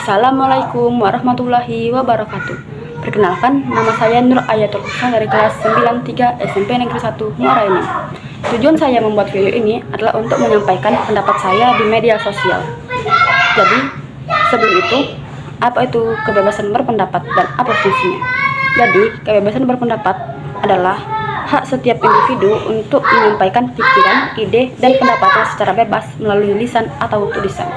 Assalamualaikum warahmatullahi wabarakatuh. Perkenalkan, nama saya Nur Ayatul Husna dari kelas 93 SMP Negeri 1 Muara Enim. Tujuan saya membuat video ini adalah untuk menyampaikan pendapat saya di media sosial. Jadi, sebelum itu, apa itu kebebasan berpendapat dan apa fungsinya? Jadi, kebebasan berpendapat adalah hak setiap individu untuk menyampaikan pikiran, ide, dan pendapatnya secara bebas melalui lisan atau tulisan.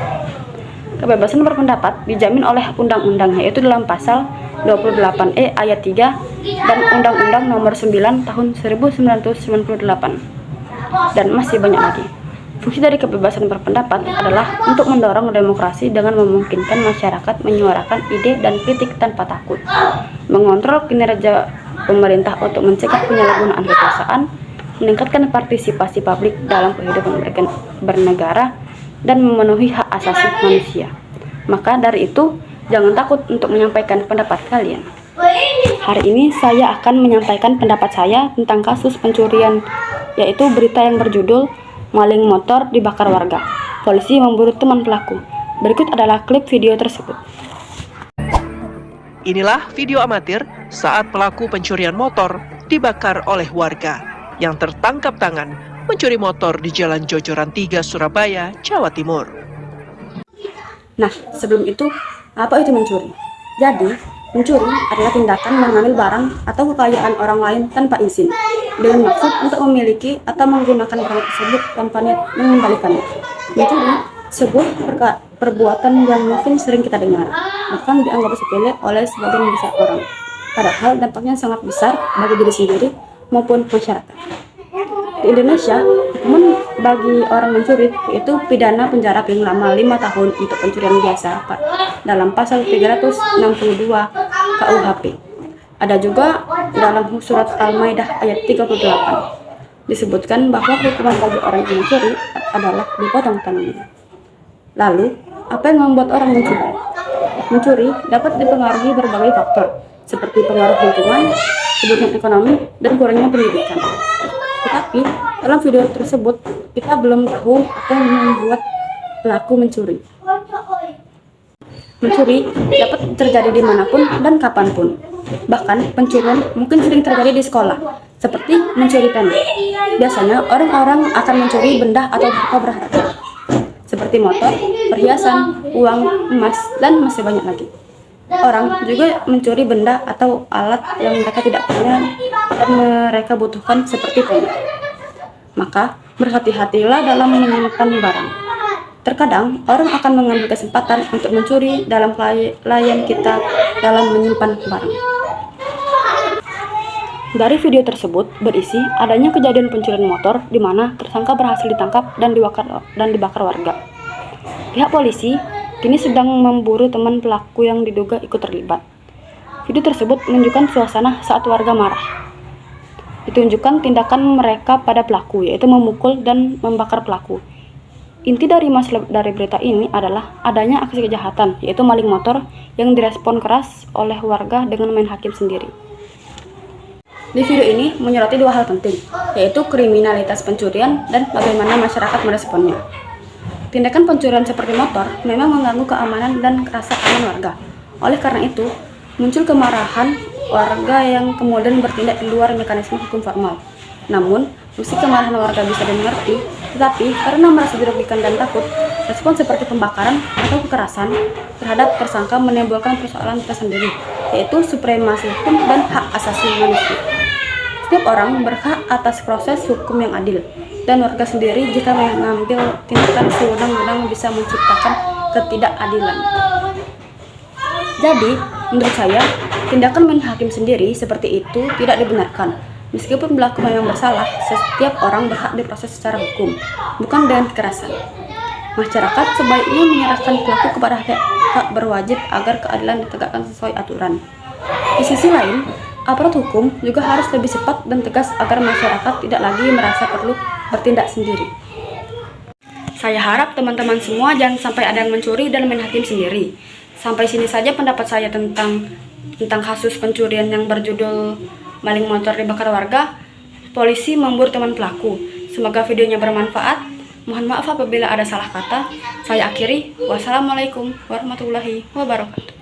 Kebebasan berpendapat dijamin oleh undang-undang, yaitu dalam pasal 28E ayat 3 dan Undang-Undang Nomor 9 Tahun 1998. Dan masih banyak lagi. Fungsi dari kebebasan berpendapat adalah untuk mendorong demokrasi dengan memungkinkan masyarakat menyuarakan ide dan kritik tanpa takut, mengontrol kinerja pemerintah untuk mencegah penyalahgunaan kekuasaan, meningkatkan partisipasi publik dalam kehidupan bernegara, dan memenuhi hak asasi manusia. Maka dari itu, jangan takut untuk menyampaikan pendapat kalian. Hari ini saya akan menyampaikan pendapat saya tentang kasus pencurian, yaitu berita yang berjudul "Maling Motor Dibakar Warga. Polisi Memburu Teman Pelaku". Berikut adalah klip video tersebut. Inilah video amatir saat pelaku pencurian motor dibakar oleh warga yang tertangkap tangan mencuri motor di Jalan Jojoran 3, Surabaya, Jawa Timur. Nah, sebelum itu, apa itu mencuri? Jadi, mencuri adalah tindakan mengambil barang atau kekayaan orang lain tanpa izin, dengan maksud untuk memiliki atau menggunakan barang tersebut tanpa niat mengembalikannya. Mencuri sebuah perbuatan yang mungkin sering kita dengar, bahkan dianggap sepele oleh sebagian besar orang. Padahal dampaknya sangat besar bagi diri sendiri maupun masyarakat. Di Indonesia, hukuman bagi orang mencuri yaitu pidana penjara paling lama 5 tahun untuk pencurian biasa dalam pasal 362 KUHP. Ada juga dalam surat Al-Maidah ayat 38 disebutkan bahwa hukuman bagi orang yang mencuri adalah dipotong tangannya. Lalu, apa yang membuat orang mencuri? Mencuri dapat dipengaruhi berbagai faktor, seperti pengaruh lingkungan, kebutuhan ekonomi, dan kurangnya pendidikan. Tetapi, dalam video tersebut, kita belum tahu apa yang membuat pelaku mencuri. Mencuri dapat terjadi dimanapun dan kapanpun. Bahkan, pencurian mungkin sering terjadi di sekolah, seperti mencuri pena. Biasanya, orang-orang akan mencuri benda atau harta berharga, seperti motor, perhiasan, uang, emas, dan masih banyak lagi. Orang juga mencuri benda atau alat yang mereka tidak punya dan mereka butuhkan, seperti pena. Maka, berhati-hatilah dalam menyimpan barang. Terkadang, orang akan mengambil kesempatan untuk mencuri dalam kelalaian kita dalam menyimpan barang. Dari video tersebut berisi adanya kejadian pencurian motor di mana tersangka berhasil ditangkap dan dibakar warga. Pihak polisi kini sedang memburu teman pelaku yang diduga ikut terlibat. Video tersebut menunjukkan suasana saat warga marah. Ditunjukkan tindakan mereka pada pelaku, yaitu memukul dan membakar pelaku. Inti dari berita ini adalah adanya aksi kejahatan, yaitu maling motor yang direspon keras oleh warga dengan main hakim sendiri. Di video ini menyoroti dua hal penting, yaitu kriminalitas pencurian dan bagaimana masyarakat meresponnya. Tindakan pencurian seperti motor memang mengganggu keamanan dan rasa aman warga. Oleh karena itu, muncul kemarahan warga yang kemudian bertindak di luar mekanisme hukum formal. Namun, meski kemarahan warga bisa dimengerti, tetapi karena merasa dirugikan dan takut, respon seperti pembakaran atau kekerasan terhadap tersangka menimbulkan persoalan tersendiri, yaitu supremasi hukum dan hak asasi manusia. Setiap orang berhak atas proses hukum yang adil, dan warga sendiri jika mengambil tindakan sewenang-wenang bisa menciptakan ketidakadilan. Jadi, menurut saya, tindakan main hakim sendiri seperti itu tidak dibenarkan. Meskipun pelaku memang bersalah, setiap orang berhak diproses secara hukum, bukan dengan kekerasan. Masyarakat sebaiknya menyerahkan pelaku kepada pihak berwajib agar keadilan ditegakkan sesuai aturan. Di sisi lain, aparat hukum juga harus lebih cepat dan tegas agar masyarakat tidak lagi merasa perlu bertindak sendiri. Saya harap teman-teman semua jangan sampai ada yang mencuri dan main hakim sendiri. Sampai sini saja pendapat saya tentang kasus pencurian yang berjudul "Maling Motor Dibakar Warga. Polisi Memburu Teman Pelaku". Semoga videonya bermanfaat. Mohon maaf apabila ada salah kata. Saya akhiri. Wassalamualaikum warahmatullahi wabarakatuh.